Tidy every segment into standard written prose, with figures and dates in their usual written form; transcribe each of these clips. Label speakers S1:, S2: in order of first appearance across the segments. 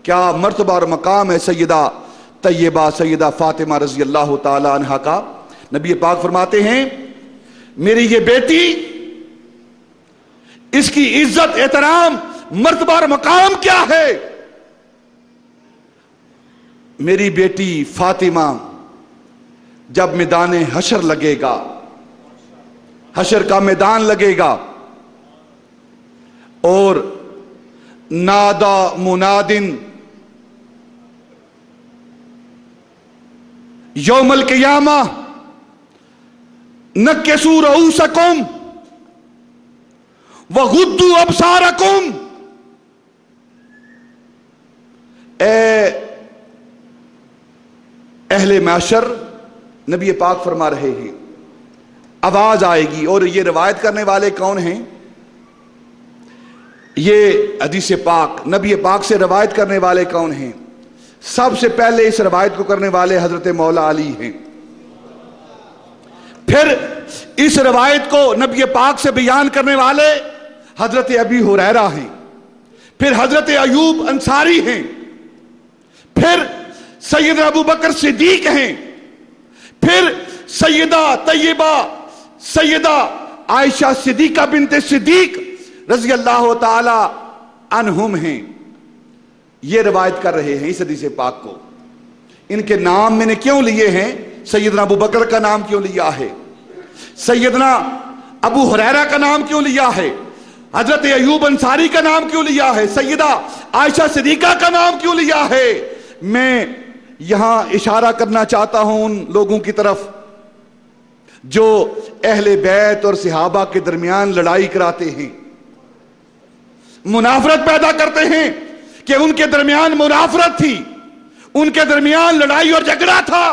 S1: کیا مرتبہ اور مقام ہے سیدہ طیبہ سیدہ فاطمہ رضی اللہ تعالی عنہا کا۔ نبی پاک فرماتے ہیں میری یہ بیٹی، اس کی عزت احترام مرتبہ اور مقام کیا ہے؟ میری بیٹی فاطمہ جب میدان حشر لگے گا، حشر کا میدان لگے گا، اور نادا منادن یوم القیامہ نکسوا رؤوسکم وغضوا ابصارکم، اے اہل محشر، نبی پاک فرما رہے ہیں آواز آئے گی۔ اور یہ روایت کرنے والے کون ہیں؟ یہ حدیث پاک نبی پاک سے روایت کرنے والے کون ہیں؟ سب سے پہلے اس روایت کو کرنے والے حضرت مولا علی ہیں، پھر اس روایت کو نبی پاک سے بیان کرنے والے حضرت ابی ہریرہ ہیں، پھر حضرت ایوب انصاری ہیں، پھر سیدنا ابو بکر صدیق ہیں، پھر سیدہ طیبہ سیدہ عائشہ صدیقہ بنت صدیق رضی اللہ تعالی عنہم ہیں۔ یہ روایت کر رہے ہیں اس حدیث پاک کو۔ ان کے نام میں نے کیوں لیے ہیں؟ سیدنا ابو بکر کا نام کیوں لیا ہے؟ سیدنا ابو ہریرہ کا نام کیوں لیا ہے؟ حضرت ایوب انصاری کا نام کیوں لیا ہے؟ سیدہ عائشہ صدیقہ کا نام کیوں لیا ہے؟ میں یہاں اشارہ کرنا چاہتا ہوں ان لوگوں کی طرف جو اہل بیت اور صحابہ کے درمیان لڑائی کراتے ہیں، منافرت پیدا کرتے ہیں کہ ان کے درمیان منافرت تھی، ان کے درمیان لڑائی اور جھگڑا تھا۔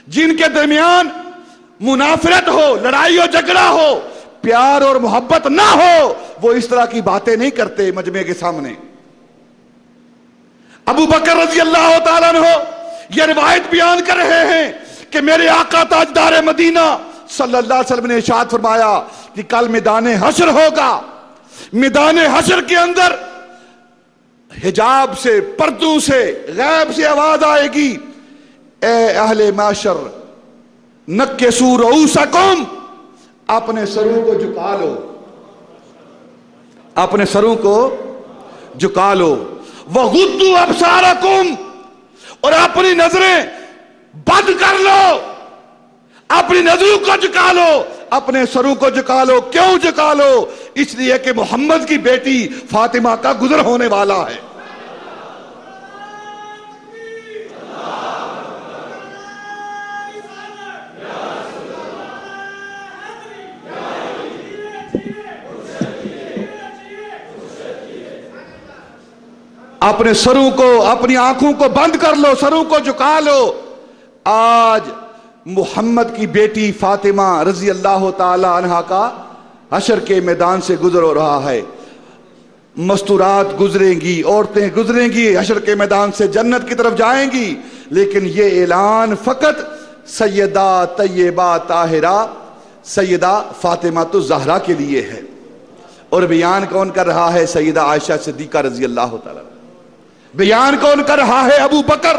S1: جن کے درمیان منافرت ہو، لڑائی اور جھگڑا ہو، پیار اور محبت نہ ہو، وہ اس طرح کی باتیں نہیں کرتے مجمع کے سامنے۔ ابو بکر رضی اللہ تعالیٰ عنہ یہ روایت بیان کر رہے ہیں کہ میرے آقا تاجدار مدینہ صلی اللہ علیہ وسلم نے ارشاد فرمایا کہ کل میدان حشر ہوگا، میدان حشر کے اندر حجاب سے، پردوں سے، غیب سے آواز آئے گی، اے اہل معاشر نکسوا رؤوسکم، اپنے سروں کو جھکا لو، اپنے سروں کو جھکا لو، وغضوا ابصارکم، اور اپنی نظریں بند کر لو، اپنی نظروں کو جھکا لو، اپنے سروں کو جھکا لو۔ کیوں جھکا لو؟ اس لیے کہ محمد کی بیٹی فاطمہ کا گزر ہونے والا ہے۔ اپنے سروں کو، اپنی آنکھوں کو بند کر لو، سروں کو جھکا لو۔ آج محمد کی بیٹی فاطمہ رضی اللہ تعالی عنہا کا حشر کے میدان سے گزر ہو رہا ہے۔ مستورات گزریں گی، عورتیں گزریں گی حشر کے میدان سے، جنت کی طرف جائیں گی، لیکن یہ اعلان فقط سیدہ طیبہ طاہرہ سیدہ فاطمہ الزہرا کے لیے ہے۔ اور بیان کون کر رہا ہے؟ سیدہ عائشہ صدیقہ رضی اللہ تعالی۔ بیان کون کر رہا ہے؟ ابو بکر۔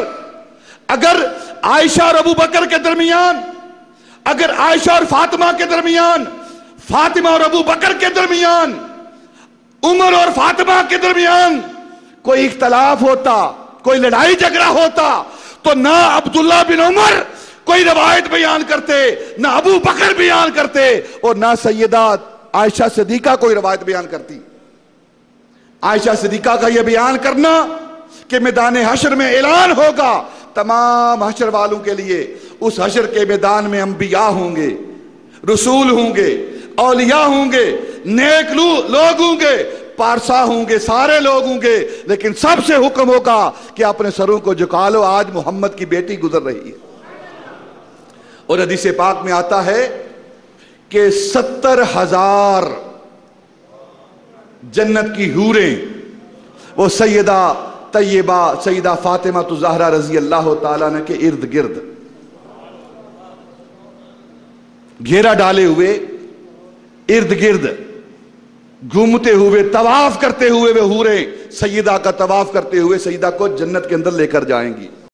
S1: اگر عائشہ اور ابو بکر کے درمیان، اگر عائشہ اور فاطمہ کے درمیان، فاطمہ اور ابو بکر کے درمیان، عمر اور فاطمہ کے درمیان کوئی اختلاف ہوتا، کوئی لڑائی جھگڑا ہوتا، تو نہ عبداللہ بن عمر کوئی روایت بیان کرتے، نہ ابو بکر بیان کرتے، اور نہ سیدہ عائشہ صدیقہ کوئی روایت بیان کرتی۔ عائشہ صدیقہ کا یہ بیان کرنا کہ میدان حشر میں اعلان ہوگا تمام حشر والوں کے لیے، اس حشر کے میدان میں انبیاء ہوں گے، رسول ہوں گے، اولیاء ہوں گے، نیک لوگ ہوں گے، پارسا ہوں گے، سارے لوگ ہوں گے، لیکن سب سے حکم ہوگا کہ اپنے سروں کو جھکا لو، آج محمد کی بیٹی گزر رہی ہے۔ اور حدیث پاک میں آتا ہے کہ 70,000 جنت کی حوریں وہ سیدہ طیبہ سیدہ فاطمہ الزہرا رضی اللہ تعالیٰ عنہ کے ارد گرد گھیرا ڈالے ہوئے، ارد گرد گھومتے ہوئے، طواف کرتے ہوئے وہ حوریں سیدہ کا طواف کرتے ہوئے سیدہ کو جنت کے اندر لے کر جائیں گی۔